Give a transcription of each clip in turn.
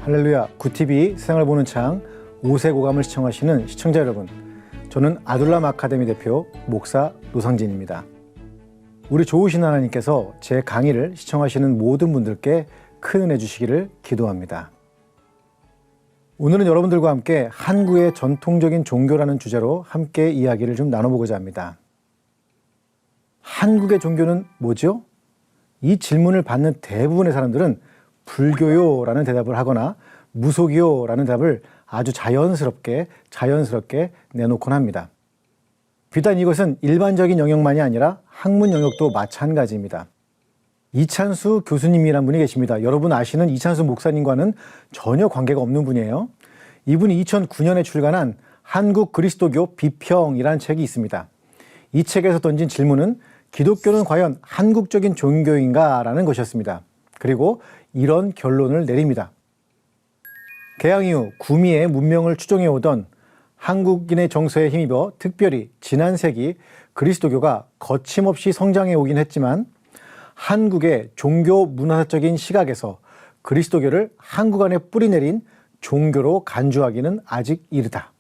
할렐루야, 굿TV 세상을 보는 창 5세 고감을 시청하시는 시청자 여러분, 저는 아둘람 아카데미 대표 목사 노상진입니다. 우리 좋으신 하나님께서 제 강의를 시청하시는 모든 분들께 큰 은혜 주시기를 기도합니다. 오늘은 여러분들과 함께 한국의 전통적인 종교라는 주제로 함께 이야기를 좀 나눠보고자 합니다. 한국의 종교는 뭐죠? 이 질문을 받는 대부분의 사람들은 불교요라는 대답을 하거나 무속이요라는 답을 아주 자연스럽게 내놓곤 합니다. 비단 이것은 일반적인 영역만이 아니라 학문 영역도 마찬가지입니다. 이찬수 교수님이란 분이 계십니다. 여러분 아시는 이찬수 목사님과는 전혀 관계가 없는 분이에요. 이분이 2009년에 출간한 한국 그리스도교 비평이라는 책이 있습니다. 이 책에서 던진 질문은 기독교는 과연 한국적인 종교인가? 라는 것이었습니다. 그리고 이런 결론을 내립니다. 개항 이후 구미의 문명을 추종해오던 한국인의 정서에 힘입어 특별히 지난 세기 그리스도교가 거침없이 성장해 오긴 했지만 한국의 종교 문화사적인 시각에서 그리스도교를 한국 안에 뿌리내린 종교로 간주하기는 아직 이르다.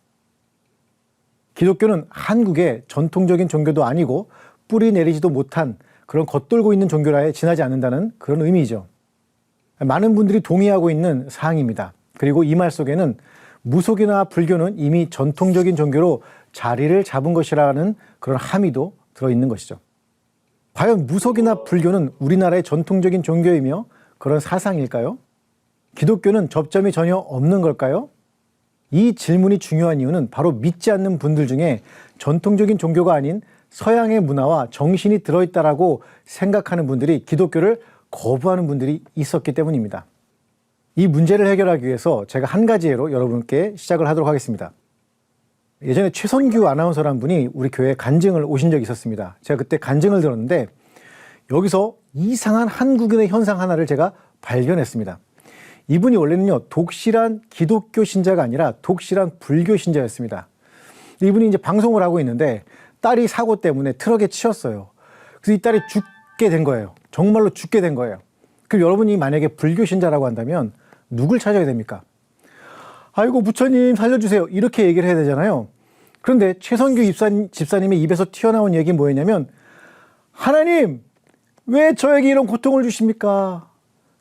기독교는 한국의 전통적인 종교도 아니고 뿌리내리지도 못한 그런 겉돌고 있는 종교라에 지나지 않는다는 그런 의미이죠. 많은 분들이 동의하고 있는 사항입니다. 그리고 이 말 속에는 무속이나 불교는 이미 전통적인 종교로 자리를 잡은 것이라는 그런 함의도 들어있는 것이죠. 과연 무속이나 불교는 우리나라의 전통적인 종교이며 그런 사상일까요? 기독교는 접점이 전혀 없는 걸까요? 이 질문이 중요한 이유는 바로 믿지 않는 분들 중에 전통적인 종교가 아닌 서양의 문화와 정신이 들어있다라고 생각하는 분들이 기독교를 거부하는 분들이 있었기 때문입니다. 이 문제를 해결하기 위해서 제가 한 가지 예로 여러분께 시작을 하도록 하겠습니다. 예전에 최선규 아나운서라는 분이 우리 교회에 간증을 오신 적이 있었습니다. 제가 그때 간증을 들었는데 여기서 이상한 한국인의 현상 하나를 제가 발견했습니다. 이분이 원래는요, 독실한 기독교 신자가 아니라 독실한 불교 신자였습니다. 이분이 이제 방송을 하고 있는데 딸이 사고 때문에 트럭에 치였어요. 그래서 이 딸이 죽게 된 거예요. 정말로 죽게 된 거예요. 그럼 여러분이 만약에 불교 신자라고 한다면 누굴 찾아야 됩니까? 아이고 부처님 살려주세요. 이렇게 얘기를 해야 되잖아요. 그런데 최선규 집사님의 입에서 튀어나온 얘기는 뭐였냐면, 하나님 왜 저에게 이런 고통을 주십니까?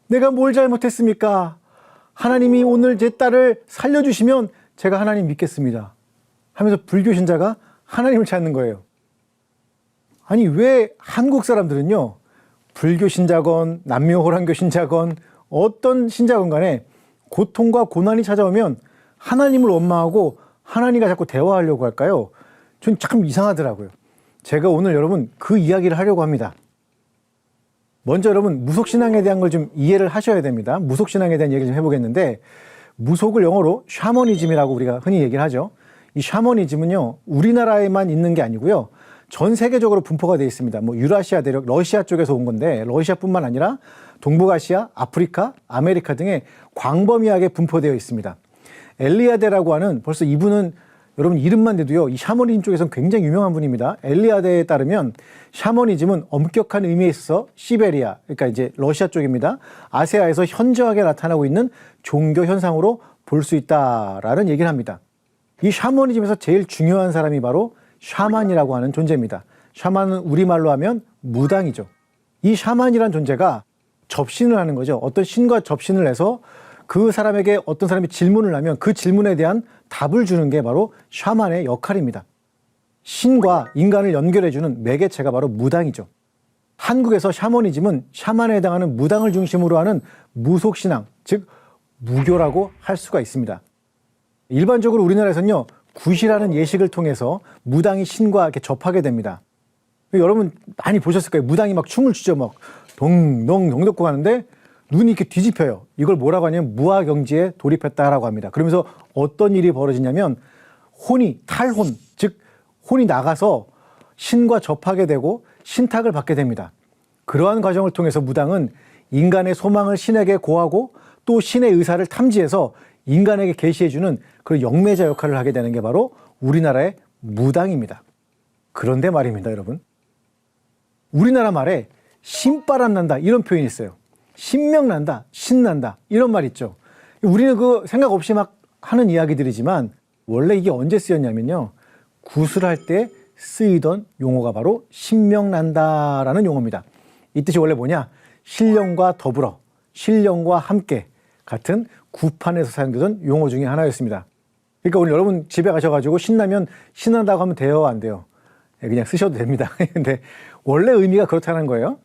내가 뭘 잘못했습니까? 하나님이 오늘 제 딸을 살려주시면 제가 하나님 믿겠습니다 하면서 불교 신자가 하나님을 찾는 거예요. 아니 왜 한국 사람들은요, 불교 신자건 남묘호랑교 신자건 어떤 신자건 간에 고통과 고난이 찾아오면 하나님을 원망하고 하나님과 자꾸 대화하려고 할까요? 전 참 이상하더라고요. 제가 오늘 여러분 그 이야기를 하려고 합니다. 먼저 여러분 무속신앙에 대한 걸 좀 이해를 하셔야 됩니다. 무속신앙에 대한 얘기를 좀 해보겠는데, 무속을 영어로 샤머니즘이라고 우리가 흔히 얘기를 하죠. 이 샤머니즘은요, 우리나라에만 있는 게 아니고요, 전 세계적으로 분포가 되어 있습니다. 뭐 유라시아 대륙, 러시아 쪽에서 온 건데 러시아뿐만 아니라 동북아시아, 아프리카, 아메리카 등에 광범위하게 분포되어 있습니다. 엘리아데라고 하는, 벌써 이분은 여러분 이름만 대도요, 이 샤머니즘 쪽에서는 굉장히 유명한 분입니다. 엘리아데에 따르면 샤머니즘은 엄격한 의미에 있어서 시베리아, 그러니까 이제 러시아 쪽입니다, 아시아에서 현저하게 나타나고 있는 종교 현상으로 볼 수 있다라는 얘기를 합니다. 이 샤머니즘에서 제일 중요한 사람이 바로 샤만이라고 하는 존재입니다. 샤만은 우리말로 하면 무당이죠. 이 샤만이라는 존재가 접신을 하는 거죠. 어떤 신과 접신을 해서 그 사람에게 어떤 사람이 질문을 하면 그 질문에 대한 답을 주는 게 바로 샤만의 역할입니다. 신과 인간을 연결해주는 매개체가 바로 무당이죠. 한국에서 샤머니즘은 샤만에 해당하는 무당을 중심으로 하는 무속신앙, 즉 무교라고 할 수가 있습니다. 일반적으로 우리나라에서는요, 굿이라는 예식을 통해서 무당이 신과 이렇게 접하게 됩니다. 여러분 많이 보셨을 거예요. 무당이 막 춤을 추죠. 막 동동동 덮고 가는데 눈이 이렇게 뒤집혀요. 이걸 뭐라고 하냐면 무아경지에 돌입했다라고 합니다. 그러면서 어떤 일이 벌어지냐면 탈혼, 즉 혼이 나가서 신과 접하게 되고 신탁을 받게 됩니다. 그러한 과정을 통해서 무당은 인간의 소망을 신에게 고하고 또 신의 의사를 탐지해서 인간에게 계시해주는 그런 영매자 역할을 하게 되는 게 바로 우리나라의 무당입니다. 그런데 말입니다, 여러분. 우리나라 말에 신바람 난다 이런 표현이 있어요. 신명 난다, 신난다 이런 말 있죠. 우리는 그 생각 없이 막 하는 이야기들이지만 원래 이게 언제 쓰였냐면요. 구술할 때 쓰이던 용어가 바로 신명난다라는 용어입니다. 이 뜻이 원래 뭐냐? 신령과 더불어, 신령과 함께 같은 구판에서 사용되던 용어 중에 하나였습니다. 그러니까 오늘 여러분 집에 가셔가지고 신나면 신난다고 하면 돼요, 안 돼요? 그냥 쓰셔도 됩니다. 근데 원래 의미가 그렇다는 거예요.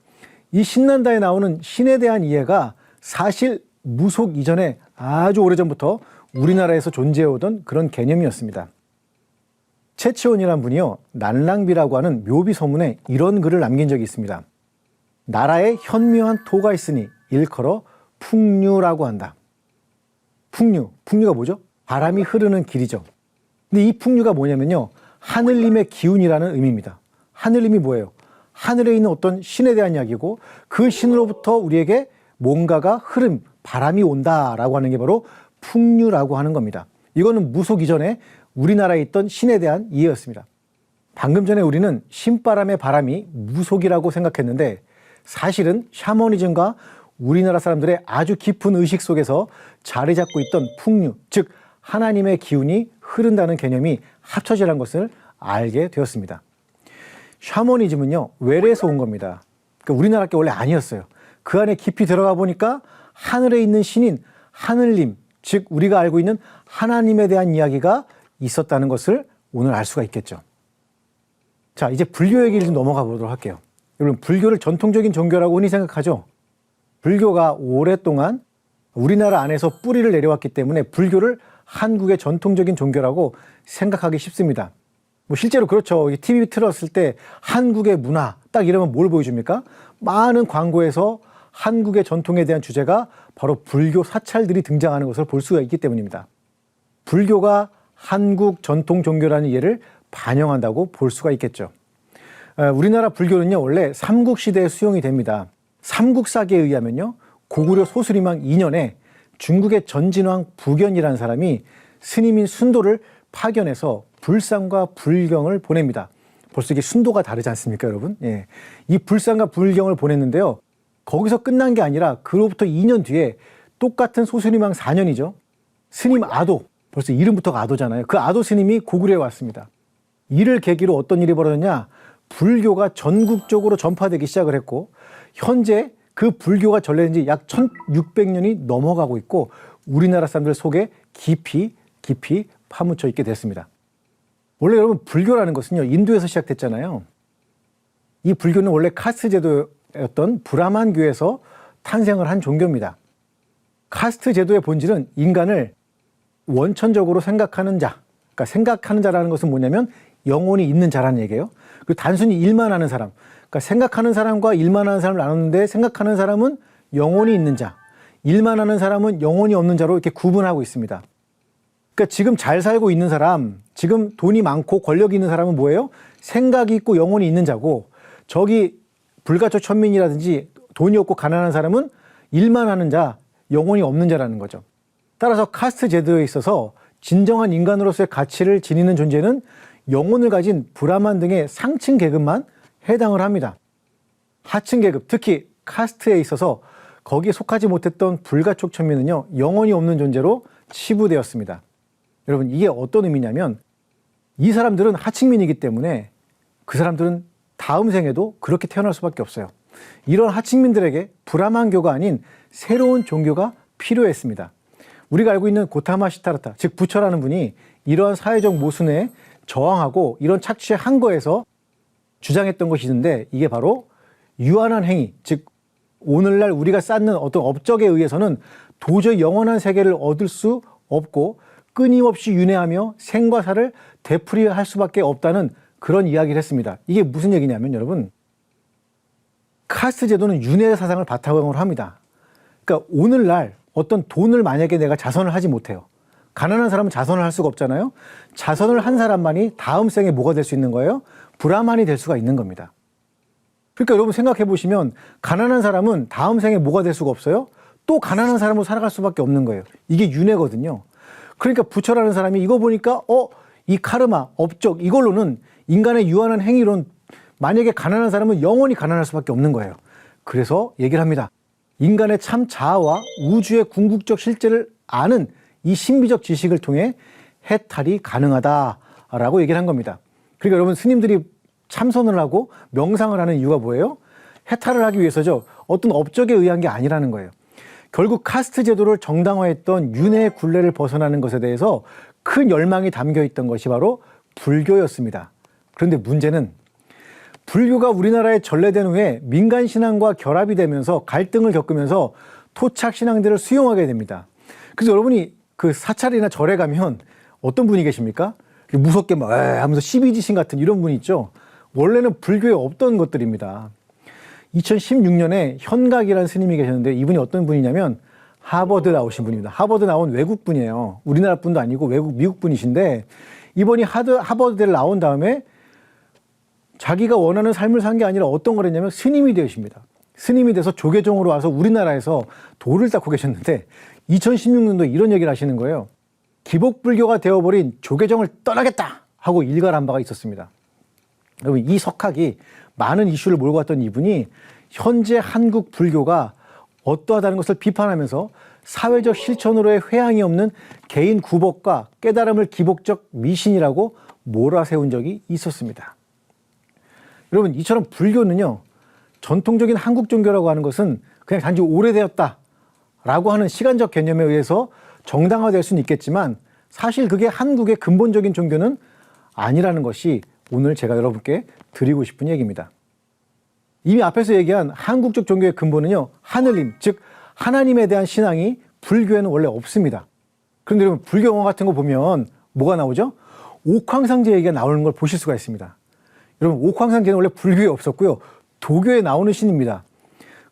이 신난다에 나오는 신에 대한 이해가 사실 무속 이전에 아주 오래전부터 우리나라에서 존재해오던 그런 개념이었습니다. 채치원이라는 분이요, 난랑비라고 하는 묘비 서문에 이런 글을 남긴 적이 있습니다. 나라에 현묘한 토가 있으니 일컬어 풍류라고 한다. 풍류가 뭐죠? 바람이 흐르는 길이죠. 근데 이 풍류가 뭐냐면요, 하늘님의 기운이라는 의미입니다. 하늘님이 뭐예요? 하늘에 있는 어떤 신에 대한 이야기고, 그 신으로부터 우리에게 뭔가가 흐름, 바람이 온다라고 하는 게 바로 풍류라고 하는 겁니다. 이거는 무속 이전에 우리나라에 있던 신에 대한 이해였습니다. 방금 전에 우리는 신바람의 바람이 무속이라고 생각했는데 사실은 샤머니즘과 우리나라 사람들의 아주 깊은 의식 속에서 자리 잡고 있던 풍류, 즉 하나님의 기운이 흐른다는 개념이 합쳐지라는 것을 알게 되었습니다. 샤머니즘은요, 외래에서 온 겁니다. 그러니까 우리나라 게 원래 아니었어요. 그 안에 깊이 들어가 보니까 하늘에 있는 신인 하늘님, 즉 우리가 알고 있는 하나님에 대한 이야기가 있었다는 것을 오늘 알 수가 있겠죠. 자, 이제 불교 얘기를 좀 넘어가 보도록 할게요. 여러분, 불교를 전통적인 종교라고 흔히 생각하죠. 불교가 오랫동안 우리나라 안에서 뿌리를 내려왔기 때문에 불교를 한국의 전통적인 종교라고 생각하기 쉽습니다. 뭐 실제로 그렇죠. TV 틀었을 때 한국의 문화 딱 이러면 뭘 보여줍니까? 많은 광고에서 한국의 전통에 대한 주제가 바로 불교 사찰들이 등장하는 것을 볼 수가 있기 때문입니다. 불교가 한국 전통 종교라는 이해를 반영한다고 볼 수가 있겠죠. 우리나라 불교는요, 원래 삼국시대에 수용이 됩니다. 삼국사기에 의하면요, 고구려 소수리망 2년에 중국의 전진왕 부견이라는 사람이 스님인 순도를 파견해서 불상과 불경을 보냅니다. 벌써 이게 순도가 다르지 않습니까, 여러분? 예. 이 불상과 불경을 보냈는데요. 거기서 끝난 게 아니라 그로부터 2년 뒤에 똑같은 소수리망 4년이죠. 스님 아도, 벌써 이름부터가 아도잖아요. 그 아도 스님이 고구려에 왔습니다. 이를 계기로 어떤 일이 벌어졌냐? 불교가 전국적으로 전파되기 시작을 했고, 현재 그 불교가 전래된 지 약 1600년이 넘어가고 있고 우리나라 사람들 속에 깊이 파묻혀 있게 됐습니다. 원래 여러분, 불교라는 것은요, 인도에서 시작됐잖아요. 이 불교는 원래 카스트 제도였던 브라만교에서 탄생을 한 종교입니다. 카스트 제도의 본질은 인간을 원천적으로 생각하는 자, 그러니까 생각하는 자라는 것은 뭐냐면 영혼이 있는 자라는 얘기예요. 그리고 단순히 일만 하는 사람, 그러니까 생각하는 사람과 일만 하는 사람을 나눴는데 생각하는 사람은 영혼이 있는 자, 일만 하는 사람은 영혼이 없는 자로 이렇게 구분하고 있습니다. 그러니까 지금 잘 살고 있는 사람, 지금 돈이 많고 권력이 있는 사람은 뭐예요? 생각이 있고 영혼이 있는 자고, 저기 불가초 천민이라든지 돈이 없고 가난한 사람은 일만 하는 자, 영혼이 없는 자라는 거죠. 따라서 카스트 제도에 있어서 진정한 인간으로서의 가치를 지니는 존재는 영혼을 가진 브라만 등의 상층 계급만 해당을 합니다. 하층 계급, 특히 카스트에 있어서 거기에 속하지 못했던 불가촉 천민은요, 영혼이 없는 존재로 치부되었습니다. 여러분, 이게 어떤 의미냐면 이 사람들은 하층민이기 때문에 그 사람들은 다음 생에도 그렇게 태어날 수밖에 없어요. 이런 하층민들에게 브라만교가 아닌 새로운 종교가 필요했습니다. 우리가 알고 있는 고타마 시타르타, 즉 부처라는 분이 이러한 사회적 모순에 저항하고 이런 착취의 항거에서 주장했던 것이 있는데, 이게 바로 유한한 행위, 즉 오늘날 우리가 쌓는 어떤 업적에 의해서는 도저히 영원한 세계를 얻을 수 없고 끊임없이 윤회하며 생과 사를 되풀이할 수밖에 없다는 그런 이야기를 했습니다. 이게 무슨 얘기냐면 여러분, 카스트 제도는 윤회 사상을 바탕으로 합니다. 그러니까 오늘날 어떤 돈을 만약에 내가 자선을 하지 못해요. 가난한 사람은 자선을 할 수가 없잖아요. 자선을 한 사람만이 다음 생에 뭐가 될 수 있는 거예요? 브라만이 될 수가 있는 겁니다. 그러니까 여러분 생각해 보시면 가난한 사람은 다음 생에 뭐가 될 수가 없어요? 또 가난한 사람으로 살아갈 수밖에 없는 거예요. 이게 윤회거든요. 그러니까 부처라는 사람이 이거 보니까 이 카르마, 업적 이걸로는 인간의 유한한 행위로는 만약에 가난한 사람은 영원히 가난할 수밖에 없는 거예요. 그래서 얘기를 합니다. 인간의 참 자아와 우주의 궁극적 실제를 아는 이 신비적 지식을 통해 해탈이 가능하다라고 얘기를 한 겁니다. 그러니까 여러분, 스님들이 참선을 하고 명상을 하는 이유가 뭐예요? 해탈을 하기 위해서죠. 어떤 업적에 의한 게 아니라는 거예요. 결국 카스트 제도를 정당화했던 윤회의 굴레를 벗어나는 것에 대해서 큰 열망이 담겨 있던 것이 바로 불교였습니다. 그런데 문제는 불교가 우리나라에 전래된 후에 민간 신앙과 결합이 되면서 갈등을 겪으면서 토착 신앙들을 수용하게 됩니다. 그래서 여러분이 그 사찰이나 절에 가면 어떤 분이 계십니까? 무섭게 막 하면서 시비지신 같은 이런 분 있죠. 원래는 불교에 없던 것들입니다. 2016년에 현각이라는 스님이 계셨는데 이분이 어떤 분이냐면 하버드 나오신 분입니다. 하버드 나온 외국 분이에요. 우리나라 분도 아니고 미국 분이신데 이분이 하버드를 나온 다음에 자기가 원하는 삶을 산 게 아니라 어떤 거랬냐면 스님이 되십니다. 스님이 돼서 조계종으로 와서 우리나라에서 도를 닦고 계셨는데 2016년도에 이런 얘기를 하시는 거예요. 기복불교가 되어버린 조계종을 떠나겠다 하고 일갈한 바가 있었습니다. 여러분, 이 석학이 많은 이슈를 몰고 왔던 이분이 현재 한국 불교가 어떠하다는 것을 비판하면서 사회적 실천으로의 회항이 없는 개인 구법과 깨달음을 기복적 미신이라고 몰아세운 적이 있었습니다. 여러분, 이처럼 불교는요, 전통적인 한국 종교라고 하는 것은 그냥 단지 오래되었다라고 하는 시간적 개념에 의해서 정당화될 수는 있겠지만 사실 그게 한국의 근본적인 종교는 아니라는 것이 오늘 제가 여러분께 드리고 싶은 얘기입니다. 이미 앞에서 얘기한 한국적 종교의 근본은요, 하늘님, 즉 하나님에 대한 신앙이 불교에는 원래 없습니다. 그런데 여러분, 불교 영화 같은 거 보면 뭐가 나오죠? 옥황상제 얘기가 나오는 걸 보실 수가 있습니다. 여러분, 옥황상제는 원래 불교에 없었고요, 도교에 나오는 신입니다.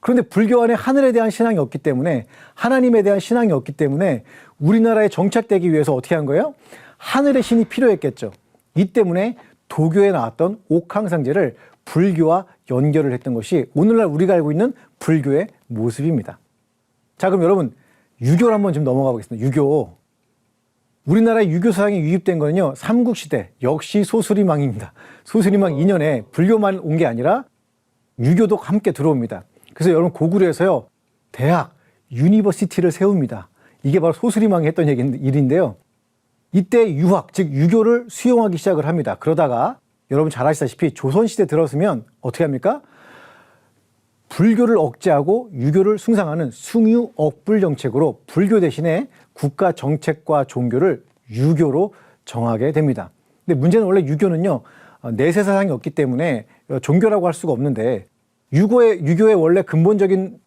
그런데 불교 안에 하늘에 대한 신앙이 없기 때문에, 하나님에 대한 신앙이 없기 때문에 우리나라에 정착되기 위해서 어떻게 한 거예요? 하늘의 신이 필요했겠죠. 이 때문에 도교에 나왔던 옥황상제를 불교와 연결을 했던 것이 오늘날 우리가 알고 있는 불교의 모습입니다. 자, 그럼 여러분, 유교를 한번 좀 넘어가 보겠습니다. 유교. 우리나라의 유교 사상이 유입된 거는요, 삼국시대, 역시 소수리망입니다. 소수리망 2년에 불교만 온 게 아니라 유교도 함께 들어옵니다. 그래서 여러분, 고구려에서요, 대학, 유니버시티를 세웁니다. 이게 바로 소수리망이 했던 일인데요. 이때 유학, 즉 유교를 수용하기 시작을 합니다. 그러다가 여러분 잘 아시다시피 조선시대 들어서면 어떻게 합니까? 불교를 억제하고 유교를 숭상하는 숭유억불 정책으로 불교 대신에 국가 정책과 종교를 유교로 정하게 됩니다. 근데 문제는 원래 유교는요, 내세 사상이 없기 때문에 종교라고 할 수가 없는데 유교의 원래 근본적인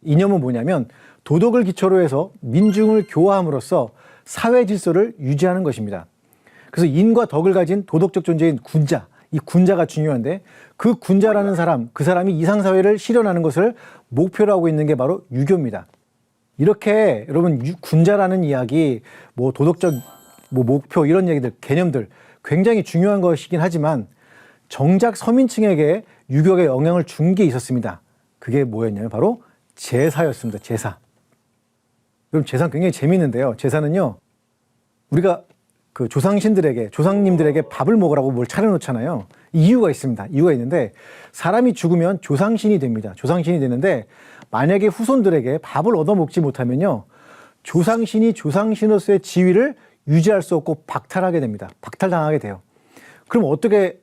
이념은 뭐냐면 도덕을 기초로 해서 민중을 교화함으로써 사회 질서를 유지하는 것입니다. 그래서 인과 덕을 가진 도덕적 존재인 군자, 이 군자가 중요한데 그 군자라는 사람, 그 사람이 이상사회를 실현하는 것을 목표로 하고 있는 게 바로 유교입니다. 이렇게 여러분, 군자라는 이야기, 도덕적 목표 이런 얘기들, 개념들 굉장히 중요한 것이긴 하지만 정작 서민층에게 유교가 영향을 준 게 있었습니다. 그게 뭐였냐면 바로 제사였습니다. 제사. 여러분, 제사는 굉장히 재미있는데요. 제사는요, 우리가 그 조상님들에게 밥을 먹으라고 뭘 차려놓잖아요. 이유가 있습니다. 이유가 있는데 사람이 죽으면 조상신이 됩니다. 조상신이 되는데 만약에 후손들에게 밥을 얻어먹지 못하면요, 조상신이 조상신으로서의 지위를 유지할 수 없고 박탈하게 됩니다. 박탈당하게 돼요. 그럼 어떻게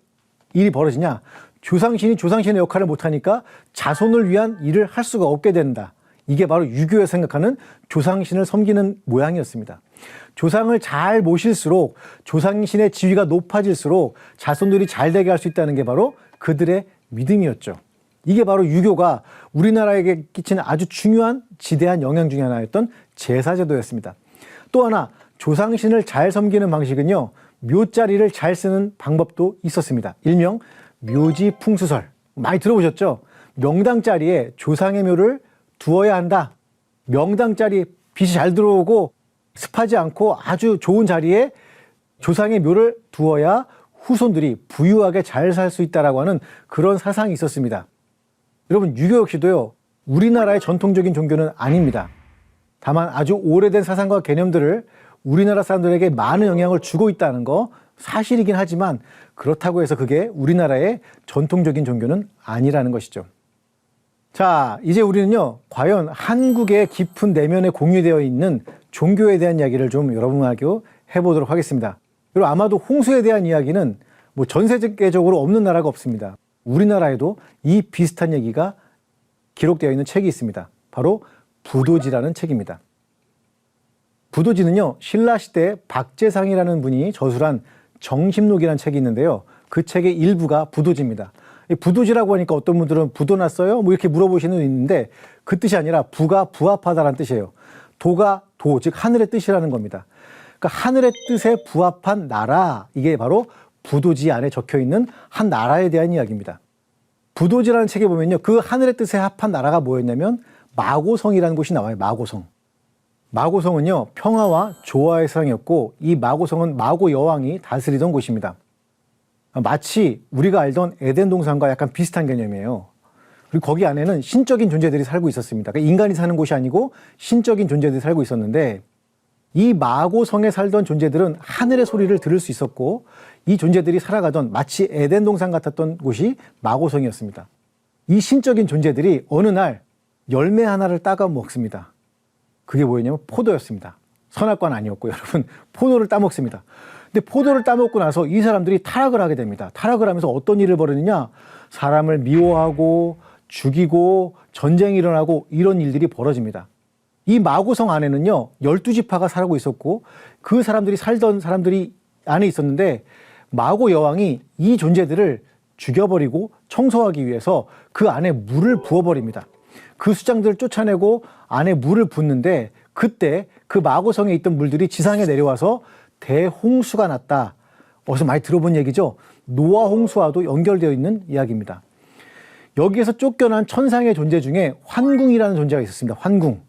일이 벌어지냐? 조상신이 조상신의 역할을 못하니까 자손을 위한 일을 할 수가 없게 된다. 이게 바로 유교에서 생각하는 조상신을 섬기는 모양이었습니다. 조상을 잘 모실수록 조상신의 지위가 높아질수록 자손들이 잘 되게 할 수 있다는 게 바로 그들의 믿음이었죠. 이게 바로 유교가 우리나라에게 끼치는 아주 중요한 지대한 영향 중에 하나였던 제사제도였습니다. 또 하나, 조상신을 잘 섬기는 방식은요, 묘자리를 잘 쓰는 방법도 있었습니다. 일명 묘지풍수설. 많이 들어보셨죠? 명당 자리에 조상의 묘를 두어야 한다. 명당 자리에 빛이 잘 들어오고 습하지 않고 아주 좋은 자리에 조상의 묘를 두어야 후손들이 부유하게 잘 살 수 있다라고 하는 그런 사상이 있었습니다. 여러분, 유교 역시도요, 우리나라의 전통적인 종교는 아닙니다. 다만 아주 오래된 사상과 개념들을 우리나라 사람들에게 많은 영향을 주고 있다는 거 사실이긴 하지만 그렇다고 해서 그게 우리나라의 전통적인 종교는 아니라는 것이죠. 자, 이제 우리는요, 과연 한국의 깊은 내면에 공유되어 있는 종교에 대한 이야기를 좀 여러분하고 해보도록 하겠습니다. 그리고 아마도 홍수에 대한 이야기는 뭐 전 세계적으로 없는 나라가 없습니다. 우리나라에도 이 비슷한 얘기가 기록되어 있는 책이 있습니다. 바로 부도지라는 책입니다. 부도지는요, 신라시대 박재상이라는 분이 저술한 정심록이라는 책이 있는데요. 그 책의 일부가 부도지입니다. 부도지라고 하니까 어떤 분들은 부도 났어요? 뭐 이렇게 물어보시는 분이 있는데 그 뜻이 아니라 부가 부합하다라는 뜻이에요. 도가 도, 즉 하늘의 뜻이라는 겁니다. 그러니까 하늘의 뜻에 부합한 나라, 이게 바로 부도지 안에 적혀 있는 한 나라에 대한 이야기입니다. 부도지라는 책에 보면요, 그 하늘의 뜻에 합한 나라가 뭐였냐면 마고성이라는 곳이 나와요. 마고성. 마고성은요, 평화와 조화의 세상이었고 이 마고성은 마고 여왕이 다스리던 곳입니다. 마치 우리가 알던 에덴 동산과 약간 비슷한 개념이에요. 그리고 거기 안에는 신적인 존재들이 살고 있었습니다. 그러니까 인간이 사는 곳이 아니고 신적인 존재들이 살고 있었는데 이 마고성에 살던 존재들은 하늘의 소리를 들을 수 있었고 이 존재들이 살아가던 마치 에덴 동산 같았던 곳이 마고성이었습니다. 이 신적인 존재들이 어느 날 열매 하나를 따가 먹습니다. 그게 뭐였냐면 포도였습니다. 선악과는 아니었고 여러분, 포도를 따먹습니다. 근데 포도를 따먹고 나서 이 사람들이 타락을 하게 됩니다. 타락을 하면서 어떤 일을 벌이느냐, 사람을 미워하고 죽이고 전쟁이 일어나고 이런 일들이 벌어집니다. 이 마고성 안에는요 12지파가 살고 있었고 그 사람들이 살던 사람들이 안에 있었는데 마고 여왕이 이 존재들을 죽여버리고 청소하기 위해서 그 안에 물을 부어버립니다. 그 수장들을 쫓아내고 안에 물을 붓는데 그때 그 마고성에 있던 물들이 지상에 내려와서 대홍수가 났다. 어디서 많이 들어본 얘기죠. 노아 홍수와도 연결되어 있는 이야기입니다. 여기에서 쫓겨난 천상의 존재 중에 환궁이라는 존재가 있었습니다. 환궁.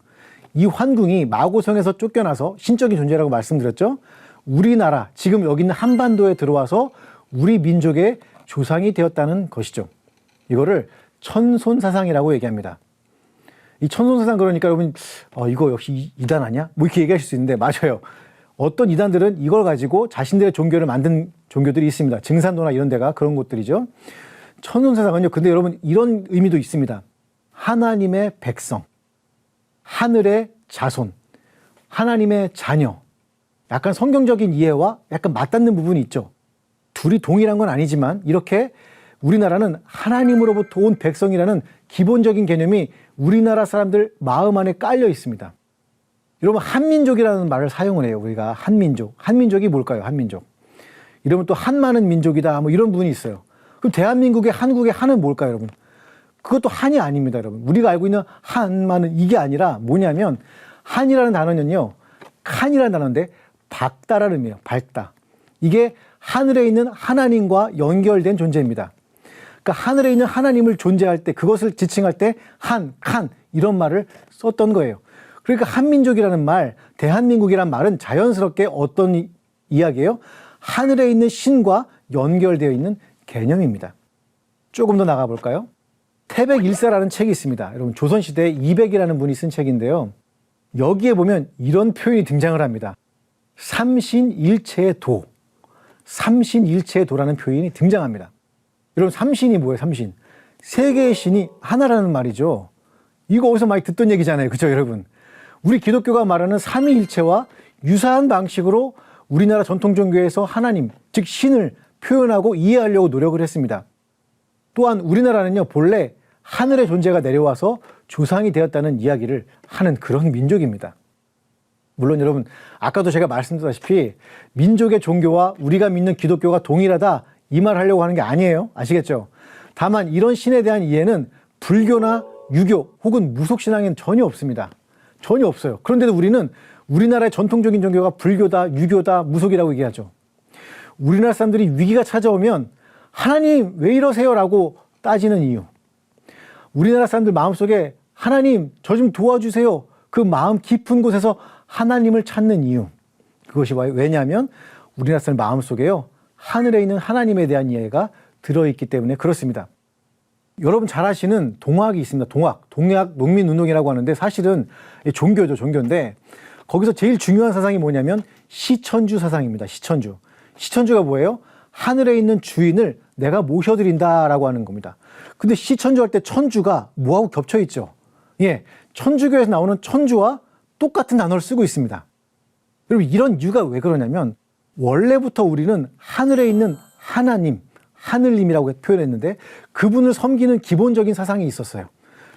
이 환궁이 마고성에서 쫓겨나서 신적인 존재라고 말씀드렸죠. 우리나라, 지금 여기 있는 한반도에 들어와서 우리 민족의 조상이 되었다는 것이죠. 이거를 천손사상이라고 얘기합니다. 이 천손사상 그러니까 여러분 이거 역시 이단 아니야? 뭐 이렇게 얘기하실 수 있는데 맞아요. 어떤 이단들은 이걸 가지고 자신들의 종교를 만든 종교들이 있습니다. 증산도나 이런 데가 그런 곳들이죠. 천손사상은요. 근데 여러분 이런 의미도 있습니다. 하나님의 백성, 하늘의 자손, 하나님의 자녀. 약간 성경적인 이해와 약간 맞닿는 부분이 있죠. 둘이 동일한 건 아니지만 이렇게 우리나라는 하나님으로부터 온 백성이라는 기본적인 개념이 우리나라 사람들 마음 안에 깔려 있습니다. 여러분 한민족이라는 말을 사용을 해요. 우리가 한민족. 한민족이 뭘까요? 한민족. 이러면 또 한많은 민족이다 뭐 이런 부분이 있어요. 그럼 대한민국의 한국의 한은 뭘까요, 여러분? 그것도 한이 아닙니다, 여러분. 우리가 알고 있는 한만은 이게 아니라 뭐냐면 한이라는 단어는요. 칸이라는 단어인데 밝다라는 의미예요. 밝다. 이게 하늘에 있는 하나님과 연결된 존재입니다. 그러니까 하늘에 있는 하나님을 존재할 때 그것을 지칭할 때 한, 칸 이런 말을 썼던 거예요. 그러니까 한민족이라는 말, 대한민국이라는 말은 자연스럽게 어떤 이야기예요? 하늘에 있는 신과 연결되어 있는 개념입니다. 조금 더 나가볼까요? 태백일사라는 책이 있습니다. 여러분 조선시대에 이백이라는 분이 쓴 책인데요. 여기에 보면 이런 표현이 등장을 합니다. 삼신일체의 도. 삼신일체의 도라는 표현이 등장합니다. 여러분 삼신이 뭐예요? 삼신. 세 개의 신이 하나라는 말이죠. 이거 어디서 많이 듣던 얘기잖아요. 그렇죠 여러분? 우리 기독교가 말하는 삼위일체와 유사한 방식으로 우리나라 전통 종교에서 하나님, 즉 신을 표현하고 이해하려고 노력을 했습니다. 또한 우리나라는요 본래 하늘의 존재가 내려와서 조상이 되었다는 이야기를 하는 그런 민족입니다. 물론 여러분 아까도 제가 말씀드렸다시피 민족의 종교와 우리가 믿는 기독교가 동일하다 이 말 하려고 하는 게 아니에요. 아시겠죠? 다만 이런 신에 대한 이해는 불교나 유교 혹은 무속신앙에는 전혀 없습니다. 전혀 없어요. 그런데도 우리는 우리나라의 전통적인 종교가 불교다, 유교다, 무속이라고 얘기하죠. 우리나라 사람들이 위기가 찾아오면 하나님 왜 이러세요? 라고 따지는 이유. 우리나라 사람들 마음속에 하나님 저 좀 도와주세요. 그 마음 깊은 곳에서 하나님을 찾는 이유. 그것이 왜냐하면 우리나라 사람 마음속에요. 하늘에 있는 하나님에 대한 이해가 들어있기 때문에 그렇습니다. 여러분 잘 아시는 동학이 있습니다. 동학 농민운동이라고 하는데 사실은 종교죠. 종교인데 거기서 제일 중요한 사상이 뭐냐면 시천주 사상입니다. 시천주. 시천주가 뭐예요? 하늘에 있는 주인을 내가 모셔드린다라고 하는 겁니다. 근데 시천주 할 때 천주가 뭐하고 겹쳐 있죠? 예, 천주교에서 나오는 천주와 똑같은 단어를 쓰고 있습니다. 여러분, 이런 이유가 왜 그러냐면 원래부터 우리는 하늘에 있는 하나님, 하늘님이라고 표현했는데 그분을 섬기는 기본적인 사상이 있었어요.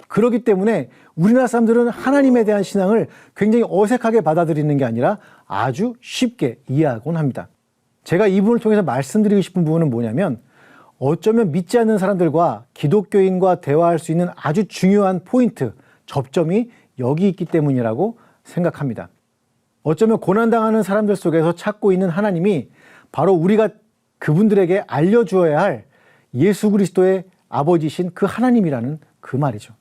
그렇기 때문에 우리나라 사람들은 하나님에 대한 신앙을 굉장히 어색하게 받아들이는 게 아니라 아주 쉽게 이해하곤 합니다. 제가 이 부분을 통해서 말씀드리고 싶은 부분은 뭐냐면 어쩌면 믿지 않는 사람들과 기독교인과 대화할 수 있는 아주 중요한 포인트, 접점이 여기 있기 때문이라고 생각합니다. 어쩌면 고난당하는 사람들 속에서 찾고 있는 하나님이 바로 우리가 그분들에게 알려주어야 할 예수 그리스도의 아버지신 그 하나님이라는 그 말이죠.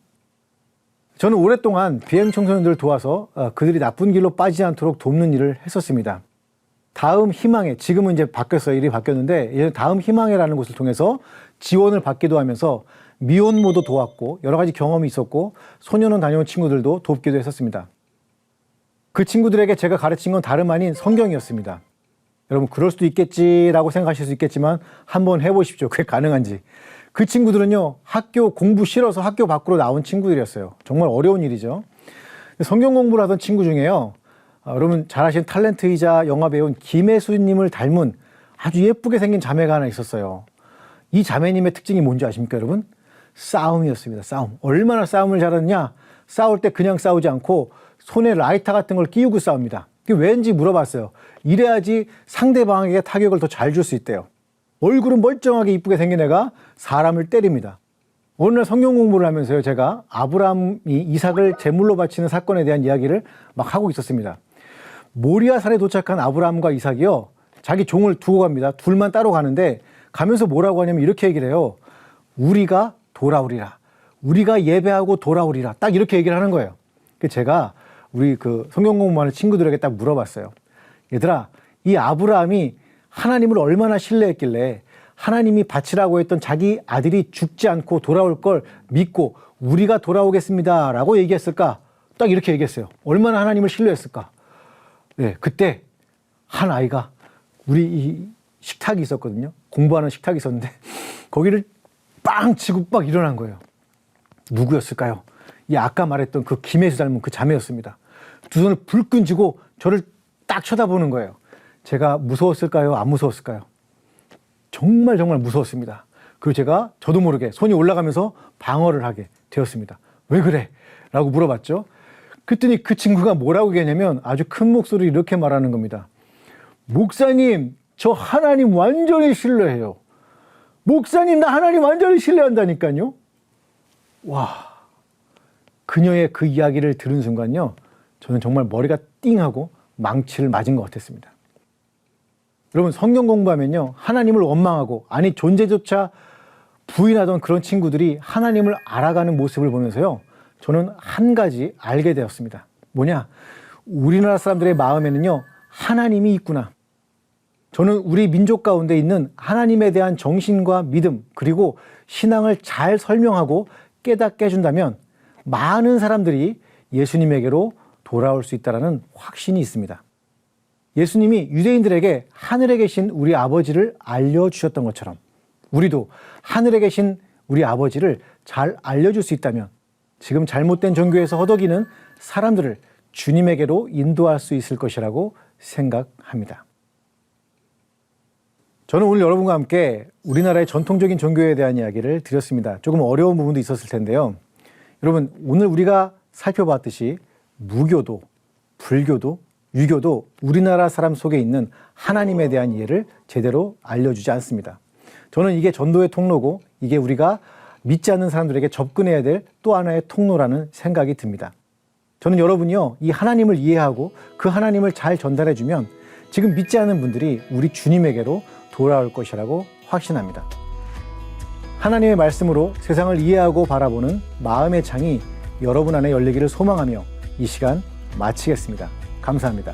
저는 오랫동안 비행 청소년들을 도와서 그들이 나쁜 길로 빠지지 않도록 돕는 일을 했었습니다. 다음 희망회, 지금은 이제 바뀌었어요. 일이 바뀌었는데 다음 희망회라는 곳을 통해서 지원을 받기도 하면서 미혼모도 도왔고 여러 가지 경험이 있었고 소년원 다녀온 친구들도 돕기도 했었습니다. 그 친구들에게 제가 가르친 건 다름 아닌 성경이었습니다. 여러분, 그럴 수도 있겠지라고 생각하실 수 있겠지만 한번 해보십시오. 그게 가능한지. 그 친구들은요, 학교 공부 싫어서 학교 밖으로 나온 친구들이었어요. 정말 어려운 일이죠. 성경 공부를 하던 친구 중에요, 여러분 잘 아시는 탤런트이자 영화배우인 김혜수님을 닮은 아주 예쁘게 생긴 자매가 하나 있었어요. 이 자매님의 특징이 뭔지 아십니까, 여러분? 싸움이었습니다. 싸움. 얼마나 싸움을 잘하느냐? 싸울 때 그냥 싸우지 않고 손에 라이터 같은 걸 끼우고 싸웁니다. 그게 왠지 물어봤어요. 이래야지 상대방에게 타격을 더 잘 줄 수 있대요. 얼굴은 멀쩡하게 이쁘게 생긴 애가 사람을 때립니다. 어느 날 성경 공부를 하면서요, 제가 아브라함이 이삭을 제물로 바치는 사건에 대한 이야기를 막 하고 있었습니다. 모리아산에 도착한 아브라함과 이삭이요, 자기 종을 두고 갑니다. 둘만 따로 가는데 가면서 뭐라고 하냐면 이렇게 얘기를 해요. 우리가 돌아오리라. 우리가 예배하고 돌아오리라. 딱 이렇게 얘기를 하는 거예요. 제가 우리 그 성경 공부하는 친구들에게 딱 물어봤어요. 얘들아, 이 아브라함이 하나님을 얼마나 신뢰했길래 하나님이 바치라고 했던 자기 아들이 죽지 않고 돌아올 걸 믿고 우리가 돌아오겠습니다 라고 얘기했을까? 딱 이렇게 얘기했어요. 얼마나 하나님을 신뢰했을까? 네, 그때 한 아이가 우리 이 식탁이 있었거든요. 공부하는 식탁이 있었는데 거기를 빵 치고 막 일어난 거예요. 누구였을까요? 이 아까 말했던 그 김혜수 닮은 그 자매였습니다. 두 손을 불끈 쥐고 저를 딱 쳐다보는 거예요. 제가 무서웠을까요? 안 무서웠을까요? 정말 무서웠습니다. 그리고 제가 저도 모르게 손이 올라가면서 방어를 하게 되었습니다. 왜 그래? 라고 물어봤죠. 그랬더니 그 친구가 뭐라고 얘기했냐면 아주 큰 목소리로 이렇게 말하는 겁니다. 목사님, 저 하나님 완전히 신뢰해요. 목사님, 나 하나님 완전히 신뢰한다니까요. 와, 그녀의 그 이야기를 들은 순간요, 저는 정말 머리가 띵하고 망치를 맞은 것 같았습니다. 여러분, 성경 공부하면요, 하나님을 원망하고 아니 존재조차 부인하던 그런 친구들이 하나님을 알아가는 모습을 보면서요, 저는 한 가지 알게 되었습니다. 뭐냐? 우리나라 사람들의 마음에는요, 하나님이 있구나. 저는 우리 민족 가운데 있는 하나님에 대한 정신과 믿음, 그리고 신앙을 잘 설명하고 깨닫게 해준다면 많은 사람들이 예수님에게로 돌아올 수 있다는 확신이 있습니다. 예수님이 유대인들에게 하늘에 계신 우리 아버지를 알려주셨던 것처럼 우리도 하늘에 계신 우리 아버지를 잘 알려줄 수 있다면 지금 잘못된 종교에서 허덕이는 사람들을 주님에게로 인도할 수 있을 것이라고 생각합니다. 저는 오늘 여러분과 함께 우리나라의 전통적인 종교에 대한 이야기를 드렸습니다. 조금 어려운 부분도 있었을 텐데요. 여러분, 오늘 우리가 살펴봤듯이 무교도, 불교도, 유교도 우리나라 사람 속에 있는 하나님에 대한 이해를 제대로 알려주지 않습니다. 저는 이게 전도의 통로고 이게 우리가 믿지 않는 사람들에게 접근해야 될 또 하나의 통로라는 생각이 듭니다. 저는 여러분이요, 이 하나님을 이해하고 그 하나님을 잘 전달해주면 지금 믿지 않는 분들이 우리 주님에게로 돌아올 것이라고 확신합니다. 하나님의 말씀으로 세상을 이해하고 바라보는 마음의 창이 여러분 안에 열리기를 소망하며 이 시간 마치겠습니다. 감사합니다.